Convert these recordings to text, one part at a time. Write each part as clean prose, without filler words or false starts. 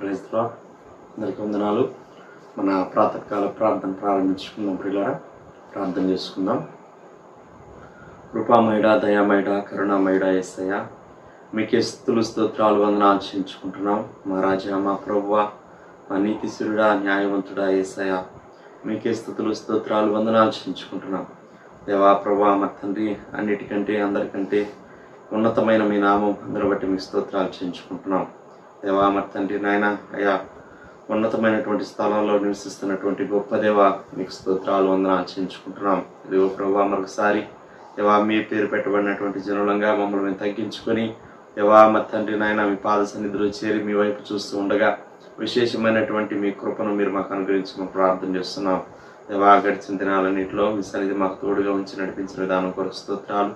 Praise the lord. అందరికీ వందనాలు. మన ప్రాతకాల ప్రార్థన ప్రారంభించుకుందాం. ప్రియులారా, ప్రార్థన చేసుకుందాం. కృపామయుడ, దయామయుడ, కరుణామయుడ యేసయ్య, మీకే స్తుతులు స్తోత్రాలు వందనాలు చెల్లించుకుంటున్నాం. మా రాజా, మా ప్రభువా, మా నీతిశూరుడా, న్యాయవంతుడా యేసయ్య, మీకే స్తుతులు స్తోత్రాలు వందనాలు చెల్లించుకుంటున్నాం. దేవా ప్రభువా, మా తండ్రి, అన్నిటికంటే అందరికంటే ఉన్నతమైన మీ నామం అందరి బట్టి మీకు స్తోత్రాలు చెల్లించుకుంటున్నాం. దేవా మరి తండ్రి, నాయన అయా, ఉన్నతమైనటువంటి స్థలంలో నివసిస్తున్నటువంటి గొప్ప దేవ, మీకు స్తోత్రాలు వందనాలు చెల్లించుకుంటున్నాం. దేవ ప్రభువా, మరొకసారి దేవా మీ పేరు పెట్టబడినటువంటి జనులంగా మమ్మల్ని మేము తగ్గించుకొని దేవా మరి తండ్రి నాయన మీ పాద సన్నిధిలో చేరి మీ వైపు చూస్తూ ఉండగా విశేషమైనటువంటి మీ కృపను మీరు మాకు అనుగ్రహించమని ప్రార్థన చేస్తున్నాం. దేవా గడిచిన దినాలన్నింటిలో మీ సన్నిధి మాకు తోడుగా ఉంచి నడిపించిన విధానం కొరకు స్తోత్రాలు.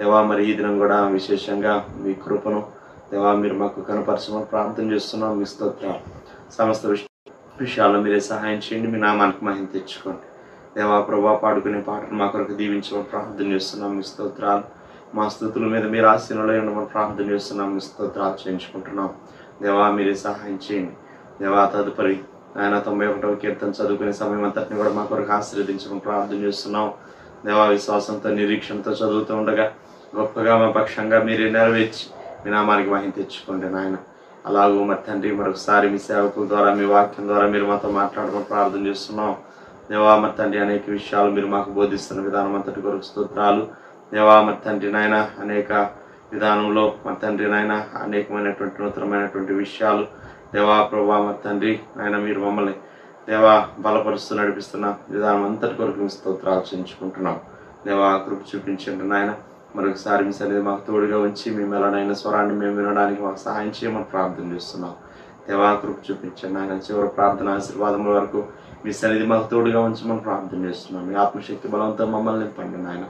దేవా మరి ఈ దినం కూడా విశేషంగా మీ కృపను దేవా మీరు మాకు కనపరచమని ప్రార్థన చేస్తున్నాం. మీ స్తోత్రాలు. సమస్త విషయాల్లో మీరే సహాయం చేయండి. మీ నామానికి మహిమ తెచ్చుకోండి. దేవా ప్రభా, పాడుకునే పాటను మా కొరకు దీవించమని ప్రార్థన చేస్తున్నాం. మీ స్తోత్రాలు. మా స్థుతుల మీద మీరు ఆశీనులో ఉండమని ప్రార్థన చేస్తున్నాం. మీ స్తోత్రాలు చేయించుకుంటున్నాం. దేవా మీరే సహాయం చేయండి. దేవా తదుపరి ఆయన 91వ కీర్తన చదువుకునే సమయం అంతటిని కూడా మా కొరకు ఆశీర్వదించమని ప్రార్థన చేస్తున్నాం. దేవా విశ్వాసంతో నిరీక్షణతో చదువుతూ ఉండగా గొప్పగా మా పక్షంగా మీరే నెరవేర్చి మీ నామానికి మహిమ తెచ్చుకోండి నాయన. అలాగూ మరి తండ్రి మరొకసారి మీ సేవకుల ద్వారా మీ వాక్యం ద్వారా మీరు మాతో మాట్లాడమని ప్రార్థన చేస్తున్నాం. దేవా మరి తండ్రి అనేక విషయాలు మీరు మాకు బోధిస్తున్న విధానం అంతటి కొరకు స్తోత్రాలు. దేవా మరి తండ్రి నాయన అనేక విధానంలో మరి తండ్రి నాయన అనేకమైనటువంటి నూతనమైనటువంటి విషయాలు దేవా ప్రభా మరి తండ్రి నాయన మీరు మమ్మల్ని దేవా బలపరుస్తూ నడిపిస్తున్న విధానం అంతటి కొరకు మీ స్తోత్రాలు చెల్లించుకుంటున్నాం. దేవా కృప చూపించండి నాయన. మరొకసారి మీ సన్నిధి మాకు తోడుగా ఉంచి మీ మెలనైన స్వరాన్ని మేము వినడానికి మాకు సహాయం చేయమని ప్రార్థన చేస్తున్నాం. దేవా కృప చూపించండి ఆయన. చివరి ప్రార్థన ఆశీర్వాదముల వరకు మీ సన్నిధి మాకు తోడుగా ఉంచమని ప్రార్థన చేస్తున్నాం. మీ ఆత్మశక్తి బలంతో మమ్మల్ని నింపండి నాయన.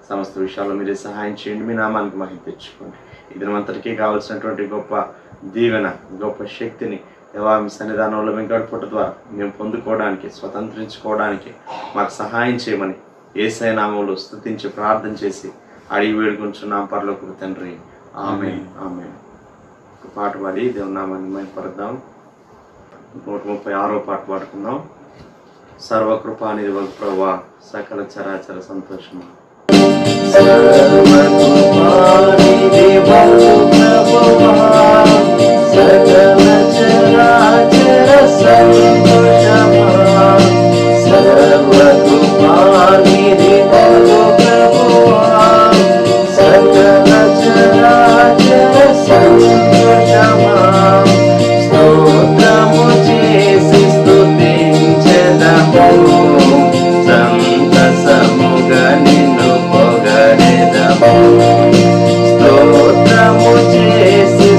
సమస్త విషయాల్లో మీరే సహాయం చేయండి. మీ నామానికి మహిమ తెచ్చుకోండి. ఈ దినమంతటికీ కావాల్సినటువంటి గొప్ప దీవెన, గొప్ప శక్తిని దేవా మీ సన్నిధానంలో మేము గడుపుట ద్వారా మేము పొందుకోవడానికి, స్వతంత్రించుకోవడానికి మాకు సహాయం చేయమని యేసయ్య నామములో స్తుతించి ప్రార్థన చేసి అడిగి వేడుకుంటున్నాం పరలోకపు తండ్రి. ఆమేన్, ఆమేన్. ఒక పాట పాడి దేవుని నామాన్ని మహిమపరుద్దాం. 136వ పాట పాడుకుందాం. సర్వకృపానిధి వగు ప్రభువా, సకల చరాచర సంతోషమా. సర్వకృపానిధి వగు ప్రభువా, సకల చరాచర సంతోషమా. సర్వకృపానిధి వగు ప్రభువా, సకల చరాచర సంతోషమా. స్తోత్రము చేసి స్తుతించెదము, సంతసముగా నిన్ను పొగడెదము. స్తోత్రము చేసి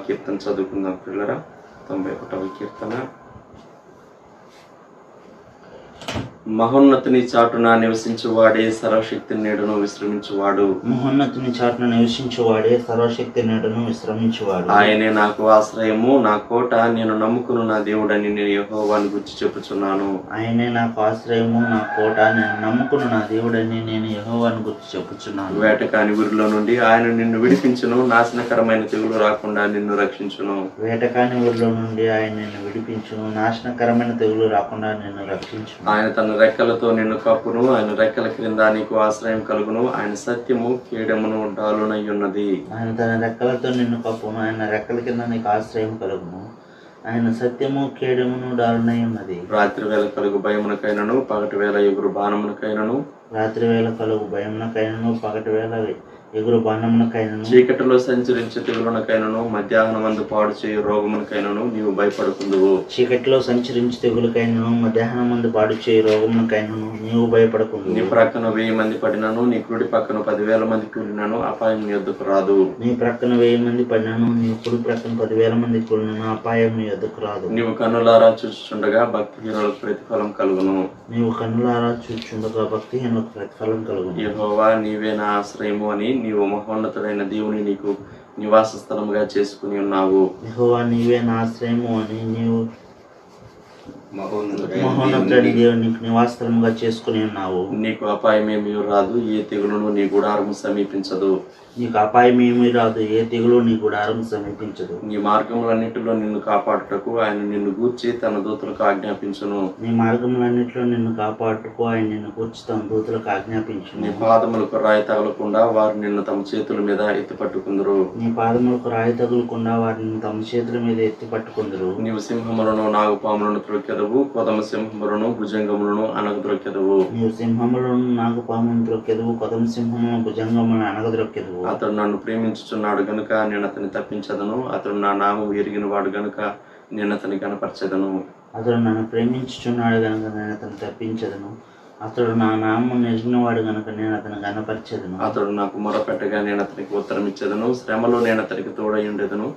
కీర్తన చదువుకుందాం పిల్లరా. 91వ కీర్తన. మహోన్నతుని చాటున నివసించువాడే సర్వశక్తి నీడను విశ్రమించువాడు. మహోన్నతుని చాటున నివసించువాడే సర్వశక్తి నీడను విశ్రమించువాడు. ఆయనే నాకు ఆశ్రయము, నా కోట, నేను నమ్ముకును నా దేవుడని నేను యెహోవాను గురించి చెప్పుచున్నాను. ఆయనే నాకు ఆశ్రయము, నా కోట, నేను నమ్ముకును నా దేవుడని నేను యెహోవాను గురించి చెప్పుచున్నాను. వేటకాని ఊరిలో నుండి ఆయన నిన్ను విడిపించును, నాశనకరమైన తెగులు రాకుండా నిన్ను రక్షించును. వేటకాని ఊరిలో నుండి ఆయన నిన్ను విడిపించును, నాశనకరమైన తెగులు రాకుండా నిన్ను రక్షించును. ఆయన తన రెక్కలతో నిన్ను కప్పును, ఆయన రెక్కల క్రింద నీకు ఆశ్రయం కలుగును. ఆయన సత్యము కేడమును డాలునై ఉన్నది. ఆయన తన రెక్కలతో నిన్ను కప్పును, ఆయన రెక్కల కింద నీకు ఆశ్రయం కలుగును. ఆయన సత్యము కేడమును డాలునై ఉన్నది. రాత్రి వేళ కలుగు భయమునకైనను, పగటి వేళ ఎగురు బాణమునకైనను, రాత్రి వేళ కలుగు భయమునకైనను, పగటి వేళ ఎగురు బాణమునకైనను, చీకటిలో సంచరించే తెగులునకైనను, మధ్యాహ్నమందు పాడు చేయు రోగమునకైనను నీవు భయపడకుందువు. చీకటిలో సంచరించి తెగులకైనను, మధ్యాహ్నం మందు పాడు చేయి రోగమునకైనను నీవు భయపడకుందు. నీ ప్రక్కన 1000 మంది పడినను, నీ కుడి పక్కన 10,000 మంది కూలినను అపాయం నీ యొద్దకు రాదు. నీ ప్రక్కన 1000 మంది పడినను, నీ కుడి ప్రక్కన 10,000 మంది కూలినను అపాయం నీ యొద్దకు రాదు. నీవు కన్నులారా చూచుచుండగా భక్తిహీనులకు ప్రతిఫలం కలుగును. నీవు కన్నులారా చూచుండగా భక్తిహీనులకు ప్రతిఫలం కలుగును. యెహోవా నీవే నా ఆశ్రయము అని నీవు మహోన్నతుడైన దేవుని నీకు నివాస స్థలముగా చేసుకుని ఉన్నావు. యెహోవా నీవే నా ఆశ్రయము అని నీవు మహోన్నతుడైన దేవుని నీకు నివాసస్థలముగా చేసుకుని ఉన్నావు. నీకు అపాయమేమీ రాదు, ఏ తెగులును నీ గుడారము సమీపించదు. నీకు అపాయం ఏమీ రాదు, ఏ తెగులు నీ గుడారం సమీపించదు. నీ మార్గములన్నిటిలో నిన్ను కాపాడుటకు ఆయన నిన్ను గూర్చి తన దూతలకు ఆజ్ఞాపించును. నీ మార్గములన్నిటిలో నిన్ను కాపాడుటకు ఆయన నిన్ను గూర్చి తన దూతలకు ఆజ్ఞాపించును. నీ పాదములకు రాయి తగలకుండా వారు నిన్ను తమ చేతుల మీద ఎత్తి పట్టుకుందరు. నీ పాదములకు రాయి తగులకుండా వారిని తమ చేతుల మీద ఎత్తి పట్టుకుందరు. నీవు సింహములను నాగుపాములను త్రొక్కెదవు, కొదమ సింహములను భుజంగములను అనగద్రొక్కెదవు. నీవు సింహములను నాగుపామును త్రొక్కెదవు, కొదమ సింహమును భుజంగమును అనగద్రొక్కెదవు. అతడు నన్ను ప్రేమించుచున్నాడు గనుక నేను అతని తప్పించదను, అతడు నా నామం ఎరిగిన వాడు గనుక నేను అతని కనపరచదను. అతడు నన్ను ప్రేమించుచున్నాడు గనుక నేను అతను తప్పించదను, అతడు నా నామం ఎరిగినవాడు గనుక నేను అతను కనపరచదను. అతడు నాకు మొరపెట్టగా నేను అతనికి ఉత్తరం ఇచ్చేదను, శ్రమలో నేను అతనికి తోడై ఉండేదను,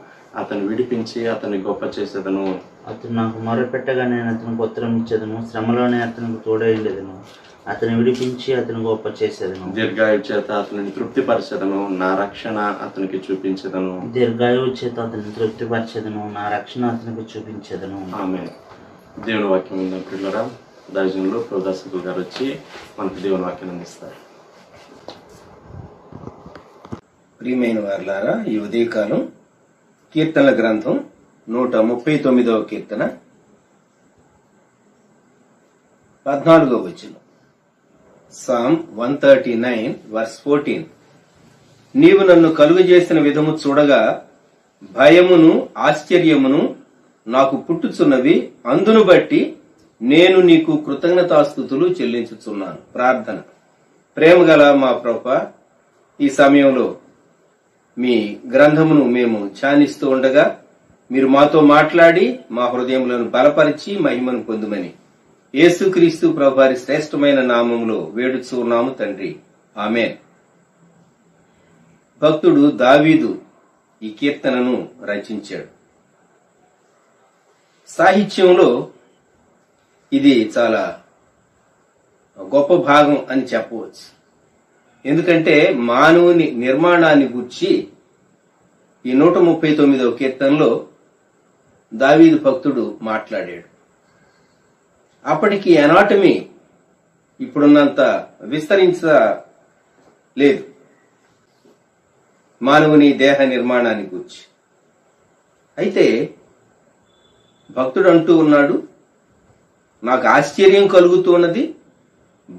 అతను విడిపించి అతన్ని గొప్ప చేసేదను. అతడు నాకు మొరపెట్టగా నేను అతనికి ఉత్తరం ఇచ్చేదను, శ్రమలోనే అతనికి తోడై ఉండేదను, అతను విడిపించి అతను గొప్ప చేసేదను. దీర్ఘాయు చేత అతనిని తృప్తిపరచదను, నా రక్షణ అతనికి చూపించదను. దీర్ఘాయువు చేత అతన్ని తృప్తిపరచదను, నా రక్షణ అతనికి చూపించదను. ఆమేన్. దేవుని వాక్యం ఉందా పిల్లరా? దర్శనంలో ప్రదర్శకులు గారు వచ్చి మనకు దేవుని వాక్యం అందిస్తారు. ప్రియమైన వారులారా, ఈ ఉదయకాలం కీర్తనల గ్రంథం 139వ కీర్తన 14వ వచనం. Psalm 139 verse 14. నీవు నన్ను కలుగజేసిన విధము చూడగా భయమును ఆశ్చర్యమును నాకు పుట్టుచున్నవి, అందును బట్టి నేను నీకు కృతజ్ఞతాస్తుతులు చెల్లించుచున్నాను. ప్రార్థన. ప్రేమగల మా ప్రభువా, ఈ సమయంలో మీ గ్రంథమును మేము ధ్యానిస్తూ ఉండగా మీరు మాతో మాట్లాడి మా హృదయములను బలపరిచి మహిమను పొందుమని యేసుక్రీస్తు ప్రభువారి శ్రేష్టమైన నామములో వేడుచున్నాము తండ్రి. ఆమేన్. భక్తుడు దావీదు ఈ కీర్తనను రచించాడు. సాహిత్యంలో ఇది చాలా గొప్ప భాగం అని చెప్పవచ్చు. ఎందుకంటే మానవుని నిర్మాణాన్ని గూర్చి ఈ 139వ కీర్తనలో దావీదు భక్తుడు మాట్లాడాడు. అప్పటికి ఎనాటమీ ఇప్పుడున్నంత విస్తరించలేదు మానవుని దేహ నిర్మాణాన్ని గూర్చి. అయితే భక్తుడు అంటూ ఉన్నాడు, నాకు ఆశ్చర్యం కలుగుతూ ఉన్నది,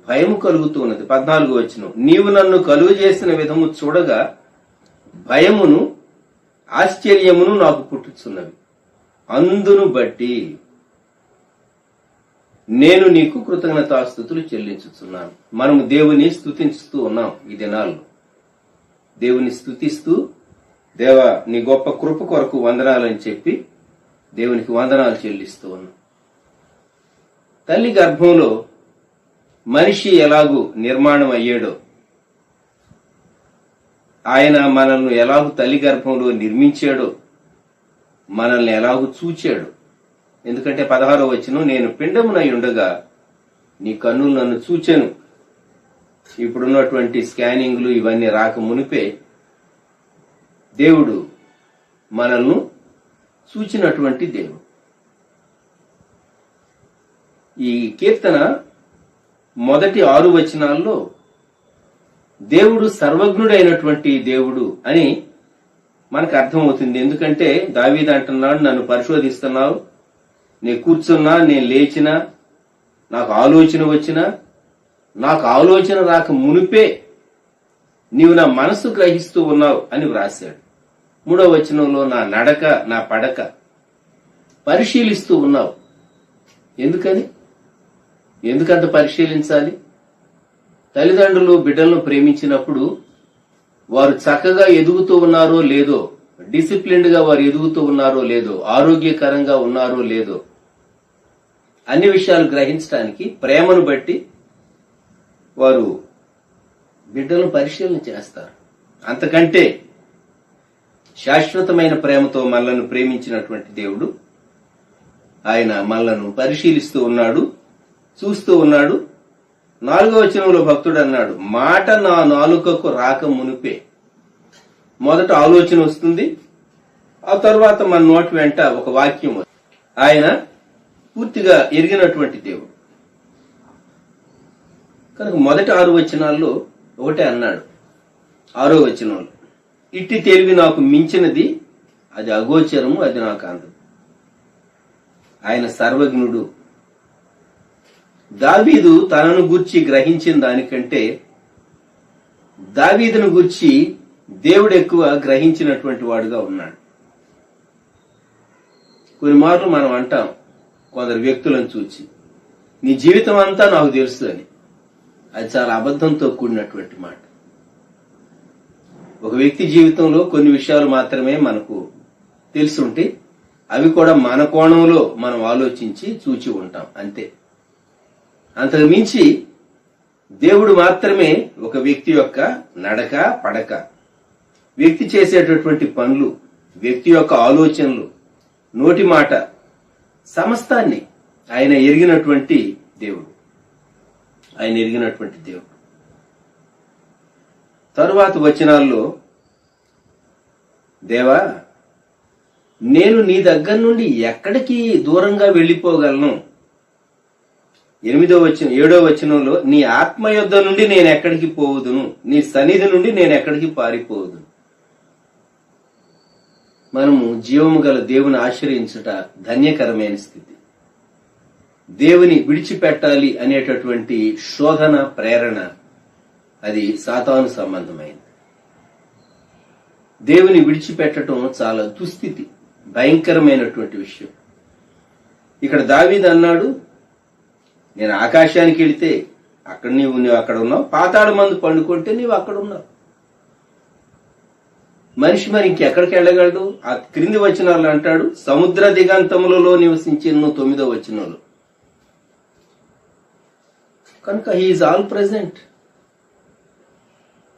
భయం కలుగుతూ ఉన్నది. 14వ వచనం. నీవు నన్ను కలుగు చేసిన విధము చూడగా భయమును ఆశ్చర్యమును నాకు పుట్టుచున్నవి, అందును బట్టి నేను నీకు కృతజ్ఞతాస్తుతులు చెల్లించుచున్నాను. మనము దేవుని స్తుతించుతూ ఉన్నాం ఈ దినాల్లో. దేవుని స్తుతిస్తూ, దేవా నీ గొప్ప కృప కొరకు వందనాలని చెప్పి దేవునికి వందనాలు చెల్లిస్తూ ఉన్నాం. తల్లి గర్భంలో మనిషి ఎలాగూ నిర్మాణం అయ్యాడో, ఆయన మనల్ని ఎలాగూ తల్లి గర్భంలో నిర్మించాడో, మనల్ని ఎలాగూ చూచాడు. ఎందుకంటే 16వ వచనం, నేను పిండమునై ఉండగా నీ కన్నులు నన్ను చూచెను. ఇప్పుడున్నటువంటి స్కానింగ్లు ఇవన్నీ రాక మునిపే దేవుడు మనల్ని చూచినటువంటి దేవుడు. ఈ కీర్తన మొదటి 6 వచనాల్లో దేవుడు సర్వజ్ఞుడైనటువంటి దేవుడు అని మనకు అర్థమవుతుంది. ఎందుకంటే దావీదు అంటున్నాడు, నన్ను పరిశోధిస్తున్నావు, నేను కూర్చున్నా, నేను లేచినా, నాకు ఆలోచన వచ్చినా, నాకు ఆలోచన రాక మునిపే నీవు నా మనసు గ్రహిస్తూ ఉన్నావు అని వ్రాశాడు. 3వ వచనంలో నా నడక, నా పడక పరిశీలిస్తూ ఉన్నావు. ఎందుకంత పరిశీలించాలి? తల్లిదండ్రులు బిడ్డలను ప్రేమించినప్పుడు వారు చక్కగా ఎదుగుతూ ఉన్నారో లేదో, డిసిప్లిన్డ్ గా వారు ఎదుగుతూ ఉన్నారో లేదో, ఆరోగ్యకరంగా ఉన్నారో లేదో అన్ని విషయాలు గ్రహించడానికి ప్రేమను బట్టి వారు బిడ్డలను పరిశీలన చేస్తారు. అంతకంటే శాశ్వతమైన ప్రేమతో మనలను ప్రేమించినటువంటి దేవుడు ఆయన మనలను పరిశీలిస్తూ ఉన్నాడు, చూస్తూ ఉన్నాడు. 4వ వచనంలో భక్తుడు అన్నాడు, మాట నా నాలుకకు రాక మునిపే. మొదట ఆలోచన వస్తుంది, ఆ తర్వాత మన నోటి వెంట ఒక వాక్యం వస్తుంది. ఆయన పూర్తిగా ఎరిగినటువంటి దేవుడు కనుక మొదటి 6 వచనాల్లో ఒకటే అన్నాడు. 6వ వచనంలో, ఇట్టి తెలివి నాకు మించినది, అది అగోచరము, అది నాకు అందదు. ఆయన సర్వజ్ఞుడు. దావీదు తనను గూర్చి గ్రహించిన దానికంటే దావీదును గూర్చి దేవుడు ఎక్కువ గ్రహించినటువంటి వాడుగా ఉన్నాడు. కొన్ని మార్లు మనం అంటాం కొందరు వ్యక్తులను చూచి, నీ జీవితం అంతా నాకు తెలుసు అని. అది చాలా అబద్ధంతో కూడినటువంటి మాట. ఒక వ్యక్తి జీవితంలో కొన్ని విషయాలు మాత్రమే మనకు తెలుసుంటే అవి కూడా మన కోణంలో మనం ఆలోచించి చూచి ఉంటాం, అంతే. అంతకు మించి దేవుడు మాత్రమే ఒక వ్యక్తి యొక్క నడక, పడక, వ్యక్తి చేసేటటువంటి పనులు, వ్యక్తి యొక్క ఆలోచనలు, నోటి మాట, సమస్తాన్ని ఆయన ఎరిగినటువంటి దేవుడు. తరువాత వచనాల్లో, దేవా నేను నీ దగ్గర నుండి ఎక్కడికి దూరంగా వెళ్లిపోగలను? 7వ వచనంలో, నీ ఆత్మ యొద్ద నుండి నేను ఎక్కడికి పోవుదును, నీ సన్నిధి నుండి నేను ఎక్కడికి పారిపోవుదును. మనము జీవము గల దేవుని ఆశ్రయించుట ధన్యకరమైన స్థితి. దేవుని విడిచిపెట్టాలి అనేటటువంటి శోధన, ప్రేరణ అది సాతాను సంబంధమైనది. దేవుని విడిచిపెట్టడం చాలా దుస్థితి, భయంకరమైనటువంటి విషయం. ఇక్కడ దావీదు అన్నాడు, నేను ఆకాశానికి వెళితే అక్కడ నీవు అక్కడ ఉన్నావు, పాతాళ మందు పండుకుంటే నీవు అక్కడ ఉన్నావు. మనిషి మరి ఇంకెక్కడికి వెళ్ళగలడు? ఆ క్రింది వచనాలు అంటాడు, సముద్ర దిగంతములలో నివసించిన 9వ వచనంలో. కనుక హీఈస్ ఆల్ ప్రెసెంట్.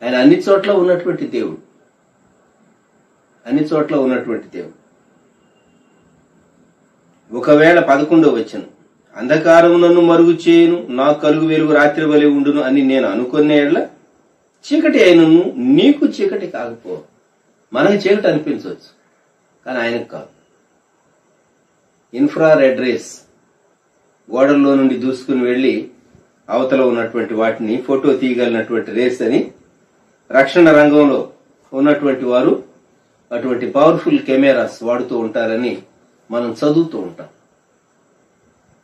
ఆయన అన్ని చోట్ల ఉన్నటువంటి దేవుడు. ఒకవేళ 11వ వచనం, అంధకారము నన్ను మరుగు చేయును, నా కలుగు వెలుగు రాత్రి వలె ఉండును అని నేను అనుకునే ఎడల చీకటి అయినను నీకు చీకటి కాకపో. మనకు చీకటి అనిపించవచ్చు, కానీ ఆయనకు కాదు. ఇన్ఫ్రారెడ్ రేస్ గోడల్లో నుండి దూసుకుని వెళ్లి అవతల ఉన్నటువంటి వాటిని ఫోటో తీయగలిగినటువంటి రేస్ అని రక్షణ రంగంలో ఉన్నటువంటి వారు అటువంటి పవర్ఫుల్ కెమెరాస్ వాడుతూ ఉంటారని మనం చదువుతూ ఉంటాం.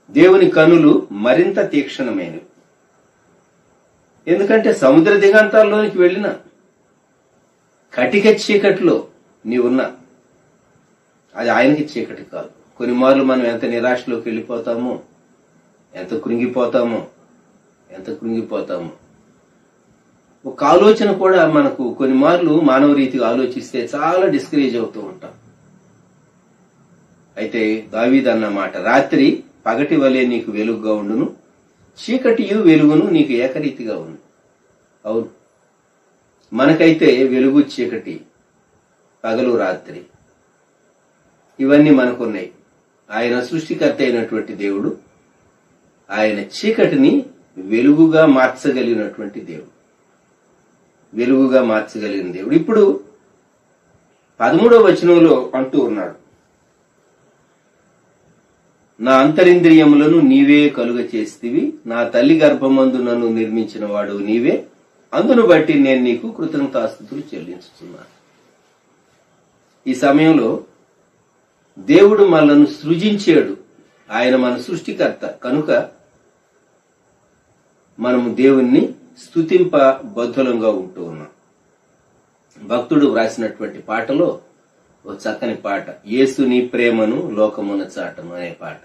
దేవుని కనులు మరింత తీక్షణమైనవి. ఎందుకంటే సముద్ర దిగంతాల్లోనికి వెళ్ళిన కటిక చీకటిలో నీవున్నా అది ఆయనకి చీకటి కాదు. కొన్ని మార్లు మనం ఎంత నిరాశలోకి వెళ్ళిపోతామో, ఎంత కృంగిపోతామో. ఒక ఆలోచన కూడా మనకు కొన్ని మార్లు మానవ రీతిగా ఆలోచిస్తే చాలా డిస్కరేజ్ అవుతూ ఉంటాం. అయితే దావీదు అన్నమాట, రాత్రి పగటి వలె నీకు వెలుగుగా ఉండును, చీకటియు వెలుగును నీకు ఏకరీతిగా ఉంది. అవును, మనకైతే వెలుగు చీకటి, పగలు రాత్రి. ఇవన్నీ మనకున్నాయి. ఆయన సృష్టికర్త అయినటువంటి దేవుడు, ఆయన చీకటిని వెలుగుగా మార్చగలిగినటువంటి దేవుడు, వెలుగుగా మార్చగలిగిన దేవుడు. ఇప్పుడు 13వ వచనంలో అంటూ ఉన్నాడు, నా అంతరింద్రియములను నీవే కలుగ చేస్తివి, నా తల్లి గర్భమందు నన్ను నిర్మించిన వాడు నీవే, అందును బట్టి నేను నీకు కృతజ్ఞతాస్తుతులు చెల్లించుతున్నాను. ఈ సమయంలో దేవుడు మనల్ని సృజించాడు, ఆయన మన సృష్టికర్త కనుక మనము దేవుణ్ణి స్తుతింప బద్ధులంగా ఉంటూ ఉన్నాం. భక్తుడు వ్రాసినటువంటి పాటలో ఓ చక్కని పాట, యేసు నీ ప్రేమను లోకమున చాటను అనే పాట.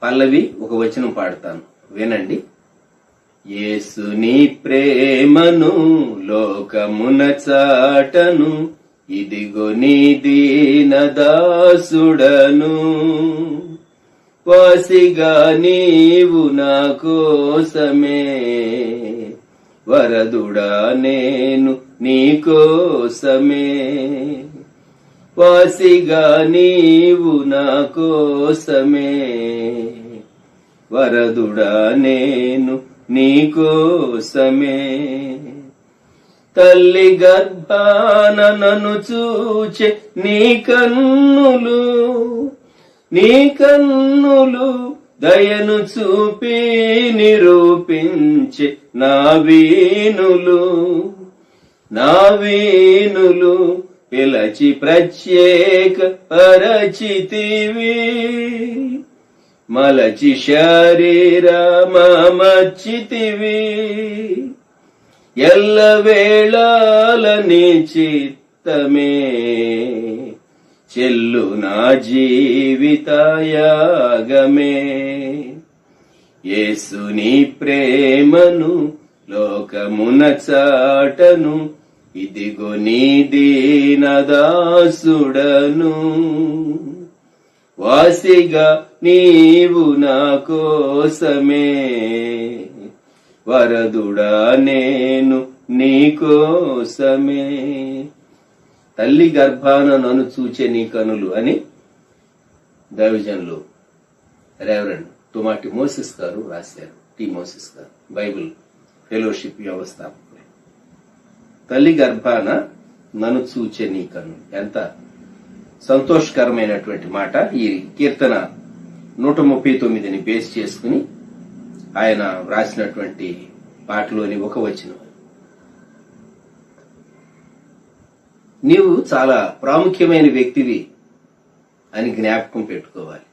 పల్లవి ఒక వచనం పాడతాను, వినండి. యేసు నీ ప్రేమను లోకమున చాటను, ఇదిగో నీ దీన దాసుడను, వాసిగా నీవు నా కోసమే, వరదుడా నేను నీ కోసమే, వాసిగా నీవు నా కోసమే, వరదుడా నేను నీ కోసమే. తల్లి గర్భాన నన్ను చూచే నీ కన్నులు, నీ కన్నులు దయను చూపి నిరూపించే నా వీనులు, నా వీనులు పిలచి ప్రత్యేక పరచితివి, మలచి శరీరమర్చితివి, ఎల్లవేళల నీ చిత్తమే చెల్లు నా జీవితయాగమే. యేసు నీ ప్రేమను లోకమున చాటను, ఇదిగో నీ దీన దాసుడను, వాసిగా నీవు నా కోసమే, వరదుడా నేను నీ కోసమే. తల్లి గర్భాన నన్ను చూచే నీ కనులు అని దైవజనులు రెవరెండ్ టుమాటి మోసెస్ గారు రాశారు. టి మోసెస్ గారు, బైబిల్ ఫెలోషిప్ వ్యవస్థాపకులు. తల్లి గర్భాన నన్ను చూచే నీ కన్నులు, ఎంత సంతోషకరమైనటువంటి మాట. ఈ కీర్తన 139ని బేస్ చేసుకుని ఆయన వ్రాసినటువంటి పాటలోని ఒక వచనం. నీవు చాలా ప్రాముఖ్యమైన వ్యక్తివి అని జ్ఞాపకం పెట్టుకోవాలి.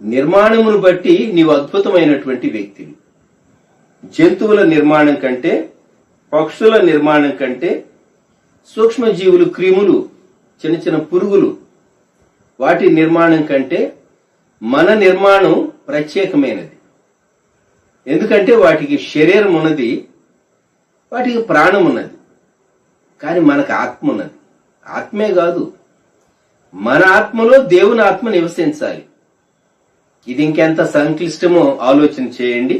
నిర్మాణమును బట్టి నీవు అద్భుతమైనటువంటి వ్యక్తివి. జంతువుల నిర్మాణం కంటే, పక్షుల నిర్మాణం కంటే, సూక్ష్మజీవులు, క్రిములు, చిన్న చిన్న పురుగులు, వాటి నిర్మాణం కంటే మన నిర్మాణం ప్రత్యేకమైనది. ఎందుకంటే వాటికి శరీరం ఉన్నది, వాటికి ప్రాణం ఉన్నది. కానీ మనకు ఆత్మ ఉన్నది. ఆత్మే కాదు, మన ఆత్మలో దేవుని ఆత్మ నివసించాలి. ఇది ఇంకెంత సంక్లిష్టమో ఆలోచన చేయండి.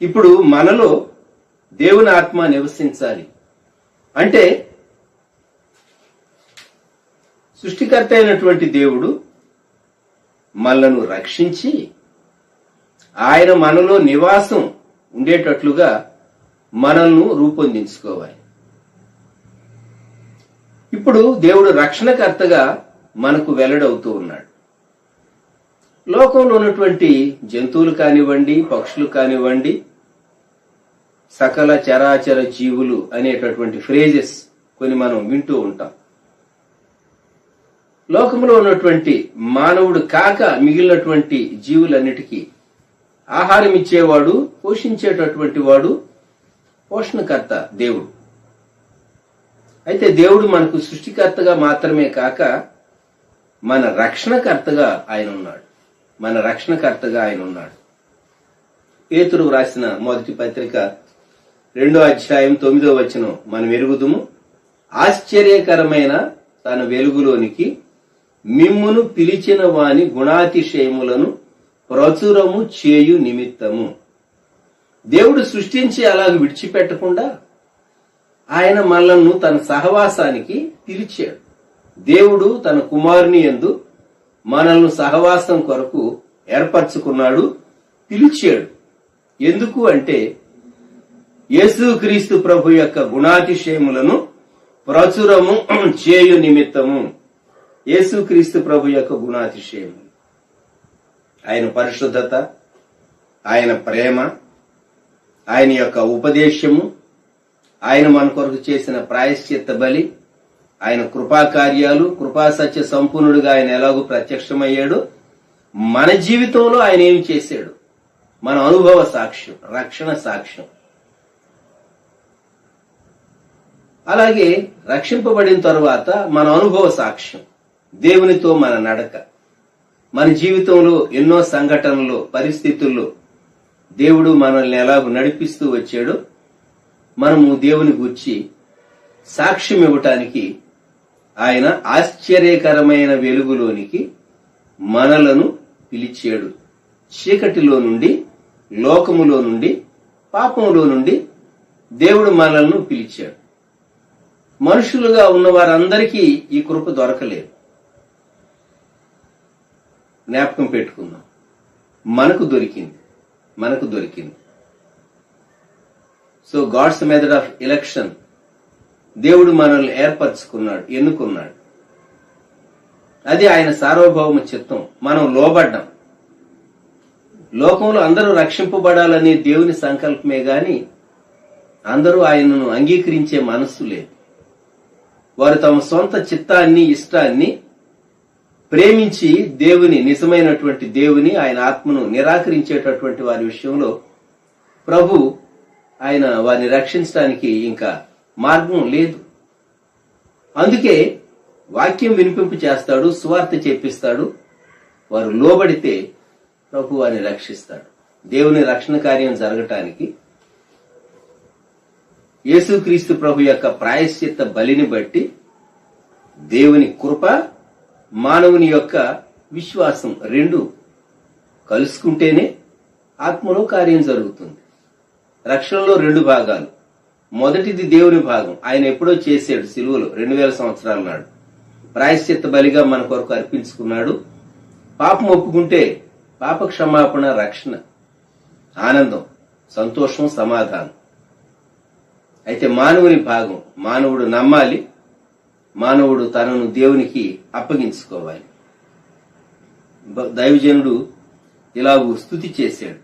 ఇప్పుడు మనలో దేవుని ఆత్మ నివసించాలి అంటే సృష్టికర్త అయినటువంటి దేవుడు మనలను రక్షించి ఆయన మనలో నివాసం ఉండేటట్లుగా మనల్ని రూపొందించుకోవాలి. ఇప్పుడు దేవుడు రక్షణకర్తగా మనకు వెల్లడవుతూ ఉన్నాడు. లోకంలో ఉన్నటువంటి జంతువులు కానివ్వండి, పక్షులు కానివ్వండి, సకల చరాచర జీవులు అనేటటువంటి ఫ్రేజెస్ కొన్ని మనం వింటూ ఉంటాం. లోకంలో ఉన్నటువంటి మానవుడు కాక మిగిలినటువంటి జీవులన్నిటికీ ఆహారం ఇచ్చేవాడు, పోషించేటటువంటి వాడు పోషణకర్త దేవుడు. అయితే దేవుడు మనకు సృష్టికర్తగా మాత్రమే కాక మన రక్షణకర్తగా ఆయన ఉన్నాడు. మన రక్షణకర్తగా ఆయన ఉన్నాడు. పేతురు వ్రాసిన మొదటి పత్రిక 2వ అధ్యాయం 9వ వచనం మనం ఎరుగుదుము. ఆశ్చర్యకరమైన తన వెలుగులోనికి మిమ్మును పిలిచిన వాని గుణాతిశయములను ప్రచురము చేయు నిమిత్తము. దేవుడు సృష్టించి అలాగ విడిచిపెట్టకుండా ఆయన మనల్ని తన సహవాసానికి పిలిచాడు. దేవుడు తన కుమారుని యందు మనల్ని సహవాసం కొరకు ఏర్పరచుకున్నాడు, పిలిచాడు. ఎందుకు అంటే యేసుక్రీస్తు ప్రభు యొక్క గుణాతిశయములను ప్రచురము చేయు నిమిత్తము. యేసుక్రీస్తు ప్రభు యొక్క గుణాతిశయములు, ఆయన పరిశుద్ధత, ఆయన ప్రేమ, ఆయన యొక్క ఉపదేశము, ఆయన మన కొరకు చేసిన ప్రాయశ్చిత్త బలి, ఆయన కృపాకార్యాలు, కృపాసత్య సంపూర్ణుడిగా ఆయన ఎలాగో ప్రత్యక్షమయ్యాడు, మన జీవితంలో ఆయన ఏం చేశాడు, మన అనుభవ సాక్ష్యం, రక్షణ సాక్ష్యం. అలాగే రక్షింపబడిన తరువాత మన అనుభవ సాక్ష్యం, దేవునితో మన నడక. మన జీవితంలో ఎన్నో సంఘటనలు, పరిస్థితుల్లో దేవుడు మనల్ని ఎలాగో నడిపిస్తూ వచ్చాడో మనము దేవుని గూర్చి సాక్ష్యం ఇవ్వటానికి ఆయన ఆశ్చర్యకరమైన వెలుగులోనికి మనలను పిలిచాడు. చీకటిలో నుండి, లోకములో నుండి, పాపములో నుండి దేవుడు మనల్ని పిలిచాడు. మనుషులుగా ఉన్న వారందరికీ ఈ కృప దొరకలేదు. జ్ఞాపకం పెట్టుకుందాం, మనకు దొరికింది. So God's method of election, దేవుడు మనల్ని ఏర్పరచుకున్నాడు, ఎన్నుకున్నాడు. అది ఆయన సార్వభౌమ చిత్తం. మనం లోబడ్డాం. లోకంలో అందరూ రక్షింపబడాలనే దేవుని సంకల్పమే గాని అందరూ ఆయనను అంగీకరించే మనస్సు లేదు. వారు తమ సొంత చిత్తాన్ని, ఇష్టాన్ని ప్రేమించి దేవుని, నిజమైనటువంటి దేవుని, ఆయన ఆత్మను నిరాకరించేటటువంటి వారి విషయంలో ప్రభు ఆయన వారిని రక్షించడానికి ఇంకా మార్గం లేదు. అందుకే వాక్యం వినిపింపు చేస్తాడు, సువార్త చెప్పిస్తాడు. వారు లోబడితే ప్రభు వారిని రక్షిస్తాడు. దేవుని రక్షణ కార్యం జరగటానికి యేసుక్రీస్తు ప్రభు యొక్క ప్రాయశ్చిత్త బలిని బట్టి దేవుని కృప, మానవుని యొక్క విశ్వాసం రెండు కలుసుకుంటేనే ఆత్మలో కార్యం జరుగుతుంది. రక్షణలో రెండు భాగాలు. మొదటిది దేవుని భాగం, ఆయన ఎప్పుడో చేశాడు సిలువలో 2000 సంవత్సరాల నాడు. ప్రాయశ్చిత్త బలిగా మన కొరకు అర్పించుకున్నాడు. పాపం ఒప్పుకుంటే పాప క్షమాపణ, రక్షణ, ఆనందం, సంతోషం, సమాధానం. అయితే మానవుని భాగం, మానవుడు నమ్మాలి, మానవుడు తనను దేవునికి అప్పగించుకోవాలి. దైవజనుడు ఇలాగూ స్తుతి చేశాడు.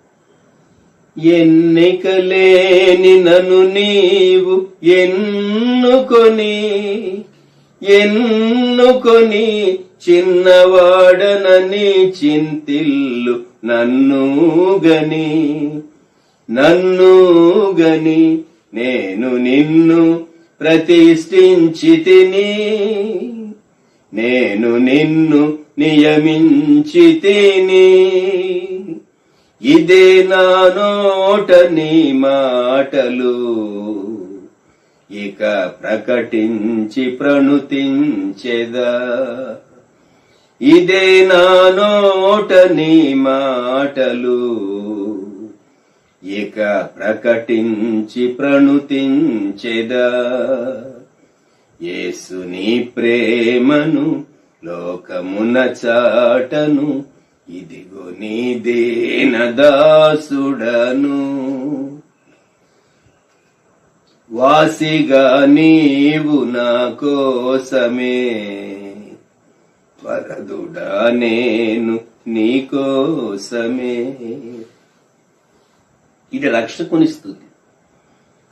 ఎన్నికలేని నన్ను నీవు ఎన్నుకొని చిన్నవాడనని చింతిల్లు నన్ను గని నేను నిన్ను ప్రతిష్ఠించితిని, నేను నిన్ను నియమించితిని. ఇదే నా నోట నీ మాటలు, ఇక ప్రకటించి ప్రణుతించెదా. ఇదే నా నోట నీ మాటలు, ఇక ప్రకటించి ప్రణుతించెదా. యేసుని ప్రేమను లోకమున చాటను, ఇదిగో నీ దీనదాసుడను. వాసిగా నీవు నా కోసమే, వరదుడా నేను నీ కోసమే. ఇది రక్షకుని స్తుతి.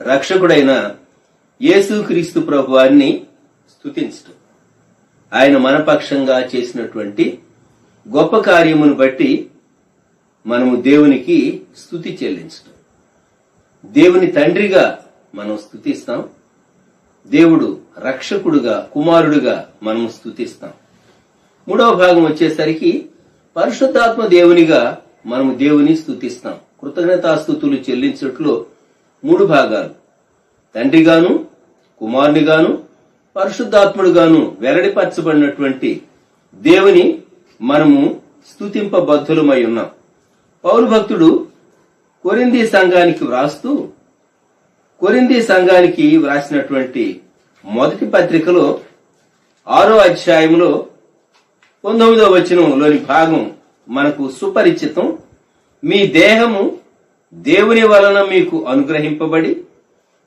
రక్షకుడైన యేసుక్రీస్తు ప్రభువాన్ని స్తుతించటం, ఆయన మనపక్షంగా చేసినటువంటి గొప్ప కార్యమును బట్టి మనము దేవునికి స్తుతి చెల్లించటం. దేవుని తండ్రిగా మనం స్తుతిస్తాం, దేవుడు రక్షకుడుగా, కుమారుడుగా మనము స్తుతిస్తాం. మూడవ భాగం వచ్చేసరికి పరిశుద్ధాత్మ దేవునిగా మనము దేవుని స్తుతిస్తాం. కృతజ్ఞతాస్తుతులు చెల్లించట్లో 3 భాగాలు, తండ్రిగాను, కుమారునిగాను, పరిశుద్ధాత్ముడుగాను వెల్లడిపరచబడినటువంటి దేవుని మనము స్తుతింపబద్ధులమై ఉన్నాం. పౌలు భక్తుడు కొరింథీ సంఘానికి వ్రాస్తూ కొరింథీ సంఘానికి వ్రాసినటువంటి మొదటి పత్రికలో 6వ అధ్యాయంలో 19వ వచనంలోని భాగం మనకు సుపరిచితం. మీ దేహము దేవుని వలన మీకు అనుగ్రహింపబడి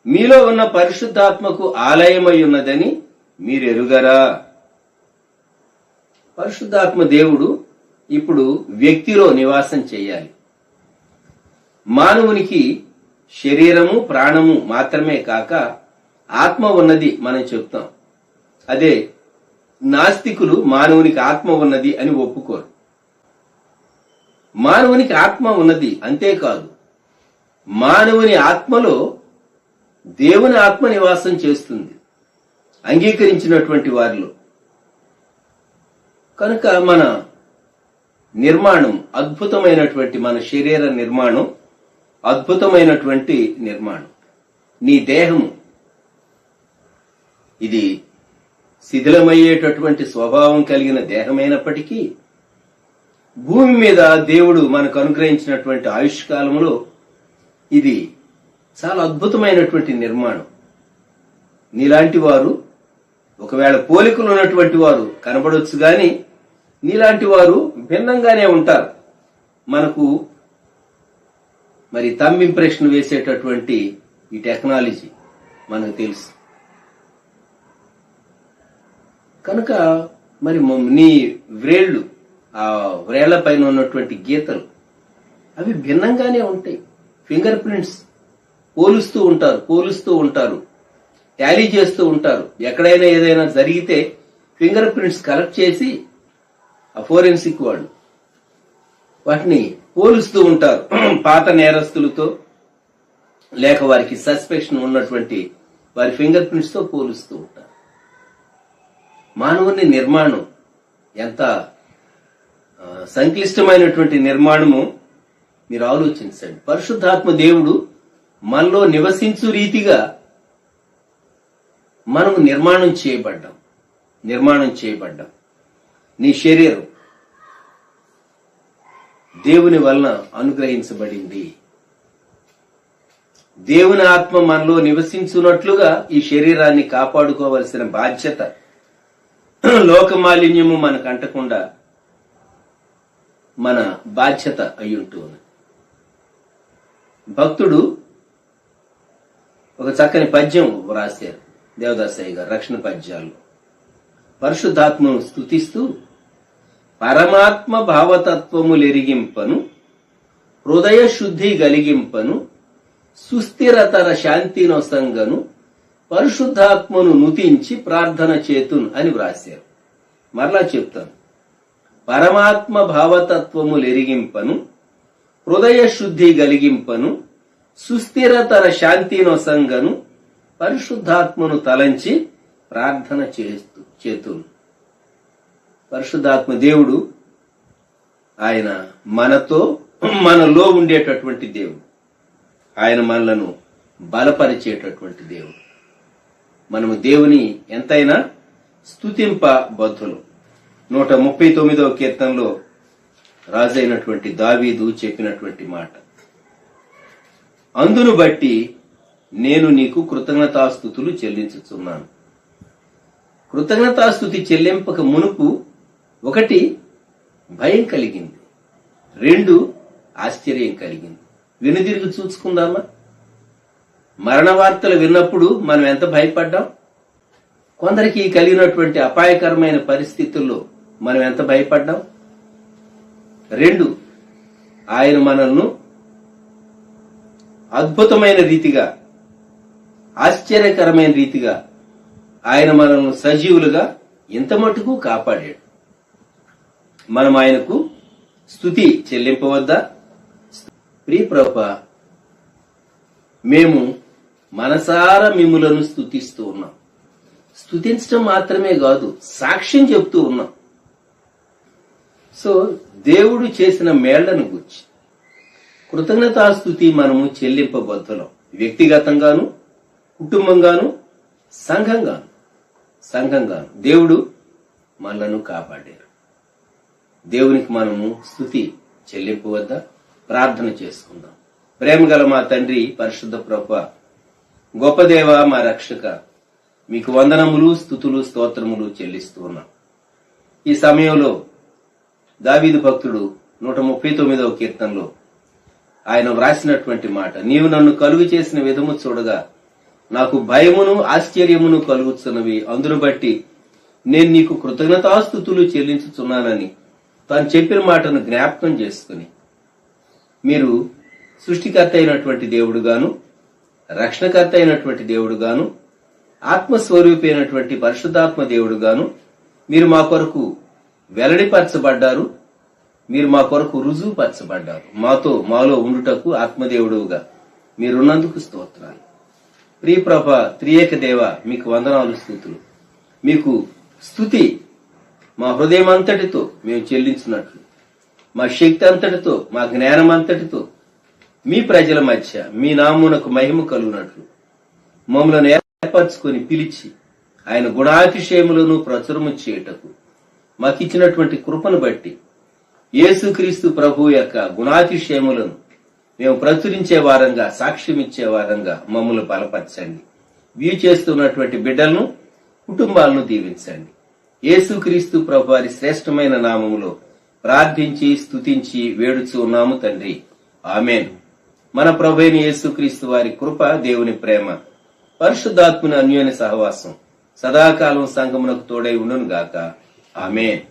మీలో ఉన్న పరిశుద్ధాత్మకు ఆలయమై ఉన్నదని మీరెరుగరా? పరిశుద్ధాత్మ దేవుడు ఇప్పుడు వ్యక్తిలో నివాసం చేయాలి. మానవునికి శరీరము ప్రాణము మాత్రమే కాక ఆత్మ ఉన్నది మనం చెప్తాం. అదే నాస్తికులు మానవునికి ఆత్మ ఉన్నది అని ఒప్పుకోరు. మానవునికి ఆత్మ ఉన్నది, అంతేకాదు మానవుని ఆత్మలో దేవుని ఆత్మ నివాసం చేస్తుంది అంగీకరించినటువంటి వారిలో. కనుక మన నిర్మాణం అద్భుతమైనటువంటి, మన శరీర నిర్మాణం అద్భుతమైనటువంటి నిర్మాణం. నీ దేహము ఇది శిథిలమయ్యేటటువంటి స్వభావం కలిగిన దేహమైనప్పటికీ భూమి మీద దేవుడు మనకు అనుగ్రహించినటువంటి ఆయుష్కాలంలో ఇది చాలా అద్భుతమైనటువంటి నిర్మాణం. నీలాంటి వారు ఒకవేళ పోలికలు ఉన్నటువంటి వారు కనబడొచ్చు గాని నీలాంటి వారు భిన్నంగానే ఉంటారు. మనకు మరి థంబ్ ఇంప్రెషన్ వేసేటటువంటి ఈ టెక్నాలజీ మనకు తెలుసు. కనుక మరి నీ వ్రేళ్లు, ఆ వ్రేళ్ల పైన ఉన్నటువంటి గీతలు అవి భిన్నంగానే ఉంటాయి. ఫింగర్ ప్రింట్స్ పోలుస్తూ ఉంటారు, టాలీ చేస్తూ ఉంటారు. ఎక్కడైనా ఏదైనా జరిగితే ఫింగర్ ప్రింట్స్ కలెక్ట్ చేసి ఆ ఫోరెన్సిక్ వాళ్ళు వాటిని పోలుస్తూ ఉంటారు పాత నేరస్తులతో, లేక వారికి సస్పెక్షన్ ఉన్నటువంటి వారి ఫింగర్ ప్రింట్స్ తో పోలుస్తూ ఉంటారు. మానవుని నిర్మాణం ఎంత సంక్లిష్టమైనటువంటి నిర్మాణము మీరు ఆలోచించండి. పరిశుద్ధాత్మ దేవుడు మనలో నివసించు రీతిగా మనము నిర్మాణం చేయబడ్డాం. నీ శరీరం దేవుని వలన అనుగ్రహించబడింది. దేవుని ఆత్మ మనలో నివసించున్నట్లుగా ఈ శరీరాన్ని కాపాడుకోవలసిన బాధ్యత, లోక మాలిన్యము మనకు అంటకుండా మన బాధ్యత అయ్యుంటూ ఉంది. భక్తుడు ఒక చక్కని పద్యం వ్రాశారు దేవదాసయ్య గారు, రక్షణ పద్యాల్లో. పరిశుద్ధాత్మను స్తుతిస్తూ పరమాత్మ భావతత్వములెరిగింపను, హృదయ శుద్ధి గలిగింపను, సుస్థిరతర శాంతి నొసంగను, పరిశుద్ధాత్మను నుతించి ప్రార్థన చేతును అని వ్రాశారు. మరలా చెప్తాను. పరమాత్మ భావతత్వములెరిగింపను, హృదయ శుద్ధి గలిగింపను, సుస్థిరతర శాంతి నొసంగను, పరిశుద్ధాత్మను తలంచి ప్రార్థన చేతును. పరిశుద్ధాత్మ దేవుడు ఆయన మనలో ఉండేటటువంటి దేవుడు. ఆయన మనలను బలపరిచేటటువంటి దేవుడు. మనము దేవుని ఎంతైనా స్తుతింపబద్ధులు. 139వ కీర్తనలో రాజైనటువంటి దావీదు చెప్పినటువంటి మాట, అందును బట్టి నేను నీకు కృతజ్ఞతాస్తుతులు చెల్లించుచున్నాను. కృతజ్ఞతాస్తుతి చెల్లింపక మునుపు 1 భయం కలిగింది, 2 ఆశ్చర్యం కలిగింది. వెనుదిరిగి చూసుకుందామా? మరణ వార్తలు విన్నప్పుడు మనం ఎంత భయపడ్డాం? కొందరికి కలిగినటువంటి అపాయకరమైన పరిస్థితుల్లో మనం ఎంత భయపడ్డాం? 2 ఆయన మనల్ని అద్భుతమైన రీతిగా, ఆశ్చర్యకరమైన రీతిగా ఆయన మనల్ని సజీవులుగా ఇంత మటుకు కాపాడాడు. మనం ఆయనకు స్తుతి చెల్లింపవద్దా? ప్రియ ప్రభువా, మేము మనసారా మిమ్ములను స్తుతిస్తూ ఉన్నాం. స్తుతించడం మాత్రమే కాదు, సాక్ష్యం చెప్తూ ఉన్నాం. సో దేవుడు చేసిన మేళ్లను గురించి కృతజ్ఞతాస్తుతి మనము చెల్లింపబద్ధులం. వ్యక్తిగతంగాను, కుటుంబంగాను, సంఘంగాను దేవుడు మనలను కాపాడారు. దేవునికి మనము స్తుతి చెల్లింపవద్దా? ప్రార్థన చేసుకుందాం. ప్రేమగల మా తండ్రి, పరిశుద్ధ ప్రభువా, గొప్ప దేవ, మా రక్షక, మీకు వందనములు, స్తుతులు, స్తోత్రములు చెల్లిస్తూ ఉన్నాం. ఈ సమయంలో దావీదు భక్తుడు 139వ కీర్తనలో ఆయన వ్రాసినటువంటి మాట, నీవు నన్ను కలుగు చేసిన విధము చూడగా నాకు భయమును ఆశ్చర్యమును కలుగుతున్నవి, అందును బట్టి నేను నీకు కృతజ్ఞతాస్తుతులు చెల్లించుచున్నానని తాను చెప్పిన మాటను జ్ఞాపకం చేసుకుని, మీరు సృష్టికర్త అయినటువంటి దేవుడుగాను, రక్షణకర్త అయినటువంటి దేవుడుగాను, ఆత్మస్వరూపి అయినటువంటి పరిశుద్ధాత్మ దేవుడుగాను మీరు మా కొరకు వెల్లడిపరచబడ్డారు. మీరు మా కొరకు రుజువుపరచబడ్డారు. మాలో ఉండుటకు ఆత్మదేవుడుగా మీరున్నందుకు స్తోత్రాలు. ప్రియప్రభ, త్రియేక దేవ, మీకు వందనాలు, స్తుతులు. మీకు స్తుతి మా హృదయం అంతటితో మేము చెల్లించినట్లు, మా శక్తి అంతటితో, మా జ్ఞానం అంతటితో మీ ప్రజల మధ్య మీ నామునకు మహిమ కలుగునట్లు మమ్మల్ని ఏర్పరచుకొని పిలిచి ఆయన గుణాతిశయములను ప్రచురము చేయుటకు మాకిచ్చినటువంటి కృపను బట్టి యేసుక్రీస్తు ప్రభు యొక్క గుణాతిశయములను మేము ప్రచురించే వారంగా, సాక్ష్యమిచ్చే వారంగా మమ్మల్ని బలపరచండి. వ్యూ చేస్తున్నటువంటి బిడ్డలను, కుటుంబాలను దీవించండి. యేసుక్రీస్తు ప్రభు వారి శ్రేష్టమైన నామములో ప్రార్థించి స్తుతించి వేడుచు ఉన్నాము తండ్రి, ఆమేన్. మన ప్రభువైన యేసుక్రీస్తు వారి కృప, దేవుని ప్రేమ, పరిశుద్ధాత్మని అన్యోన్య సహవాసం సదాకాలం సంఘమునకు తోడై ఉండును గాక. ఆమేన్.